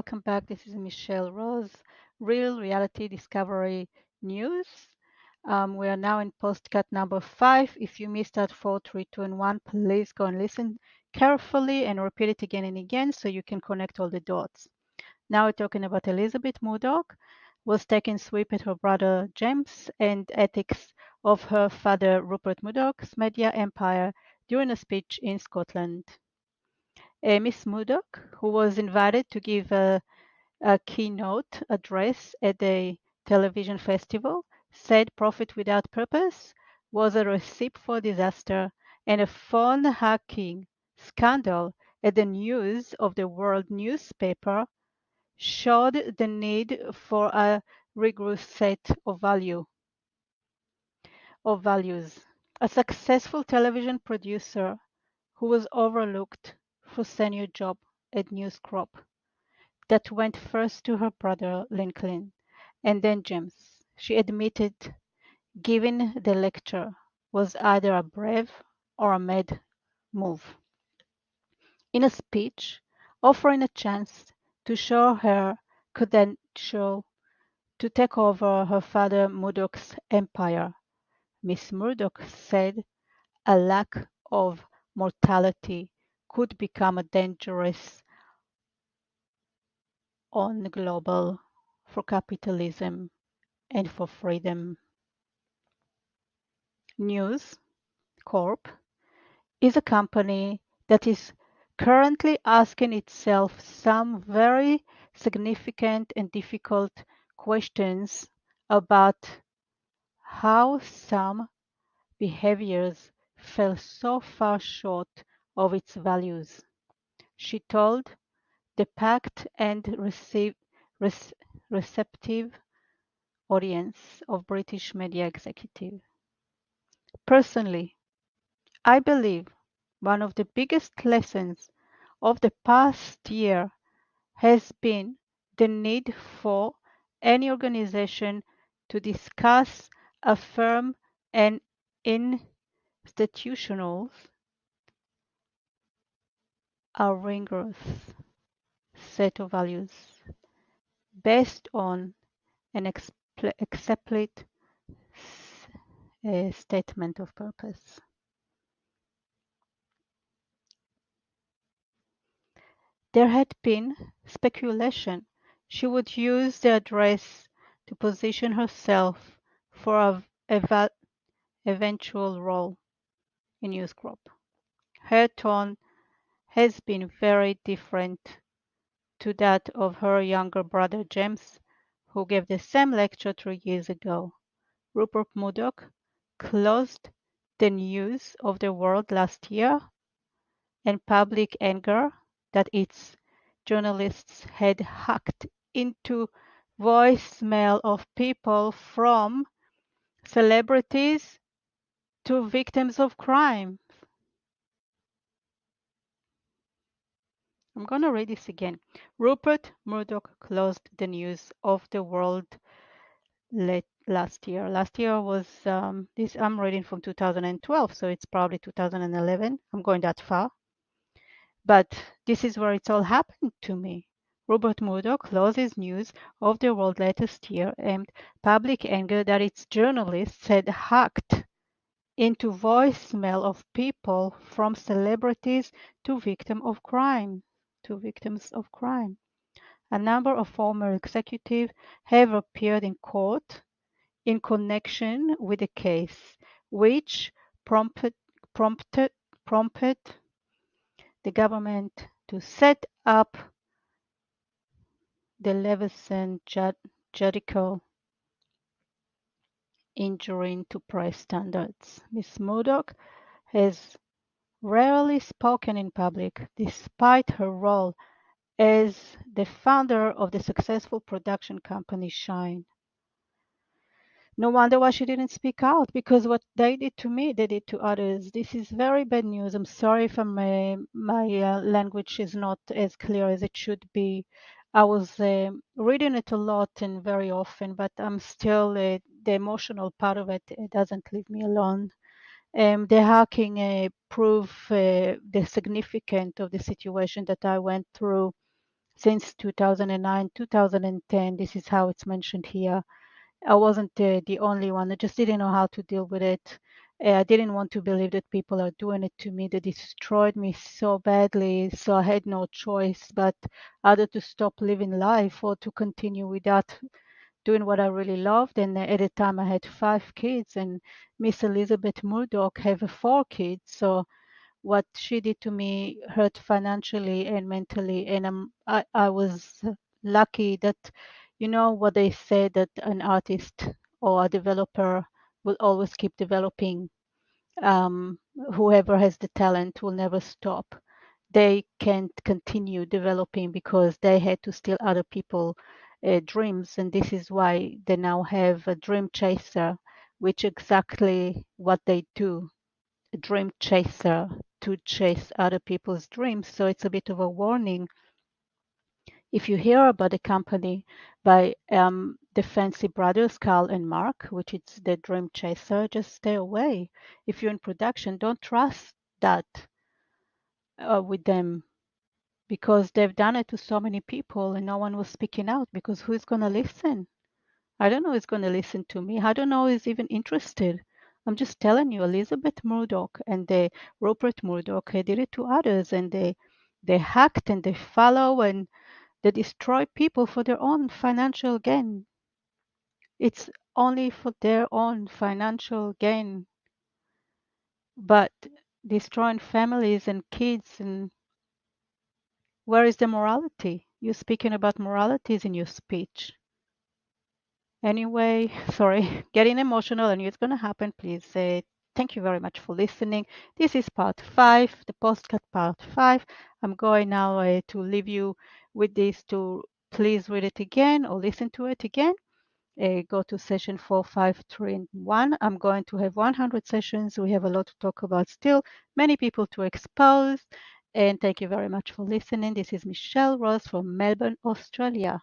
welcome back. This is Michelle Rose, Real Reality Discovery News. We are now in postcard number 5. If you missed that 4, 3, 2, and 1, please go and listen carefully and repeat it again and again so you can connect all the dots. Now we're talking about Elizabeth Murdoch was taking sweep at her brother James and ethics of her father Rupert Murdoch's media empire during a speech in Scotland. Miss Murdoch, who was invited to give a keynote address at the television festival, said profit without purpose was a recipe for disaster, and a phone hacking scandal at the News of the World newspaper showed the need for a rigorous set of values. A successful television producer who was overlooked for senior job at News Corp that went first to her brother Lincoln and then James. She admitted giving the lecture was either a brave or a mad move. In a speech offering a chance to show her credential to take over her father Murdoch's empire, Miss Murdoch said a lack of mortality could become a dangerous on global for capitalism and for freedom. News Corp is a company that is currently asking itself some very significant and difficult questions about how some behaviors fell so far short of its values. She told the packed and receptive audience of British media executive. Personally, I believe one of the biggest lessons of the past year has been the need for any organization to discuss, affirm, and institutionalize a rigorous set of values based on an explicit statement of purpose. There had been speculation she would use the address to position herself for a eventual role in News Corp. Her tone has been very different to that of her younger brother James, who gave the same lecture 3 years ago. Rupert Murdoch closed the News of the World last year in public anger that its journalists had hacked into voicemail of people from celebrities to victims of crime. I'm going to read this again. Rupert Murdoch closed the News of the World last year. Last year was this. I'm reading from 2012, so it's probably 2011. I'm going that far. But this is where it's all happened to me. Rupert Murdoch closes News of the World latest year amid public anger that its journalists had hacked into voicemail of people from celebrities to victims of crime. A number of former executives have appeared in court in connection with the case, which prompted the government to set up the Leveson judicial injury to press standards. Ms. Murdoch has rarely spoken in public, despite her role as the founder of the successful production company Shine. No wonder why she didn't speak out, because what they did to me, they did to others. This is very bad news. I'm sorry if my language is not as clear as it should be. I was reading it a lot and very often, but I'm still, the emotional part of it doesn't leave me alone. The hacking prove the significance of the situation that I went through since 2009, 2010. This is how it's mentioned here. I wasn't the only one. I just didn't know how to deal with it. I didn't want to believe that people are doing it to me. They destroyed me so badly. So I had no choice but either to stop living life or to continue without doing what I really loved. And at the time, I had 5 kids, and Miss Elizabeth Murdoch have 4 kids. So what she did to me hurt financially and mentally. And I was lucky that, you know, what they say that an artist or a developer will always keep developing. Um, Whoever has the talent will never stop. They can't continue developing because they had to steal other people's dreams, and this is why they now have a dream chaser, which exactly what they do, a dream chaser, to chase other people's dreams. So it's a bit of a warning. If you hear about a company by the Fancy Brothers, Carl and Mark, which is the dream chaser, just stay away. If you're in production, don't trust that with them, because they've done it to so many people and no one was speaking out, because who's going to listen? I don't know who's going to listen to me. I don't know who's even interested. I'm just telling you, Elizabeth Murdoch and the Rupert Murdoch, they did it to others, and they hacked and they follow and they destroy people for their own financial gain. It's only for their own financial gain, but destroying families and kids. And where is the morality? You're speaking about moralities in your speech. Anyway, sorry, getting emotional, and it's going to happen. Please say thank you very much for listening. This is part 5, the postcard part 5. I'm going now to leave you with this to please read it again or listen to it again. Go to session 4, 5, 3, and 1. I'm going to have 100 sessions. We have a lot to talk about still, many people to expose. And thank you very much for listening. This is Michelle Rose from Melbourne, Australia.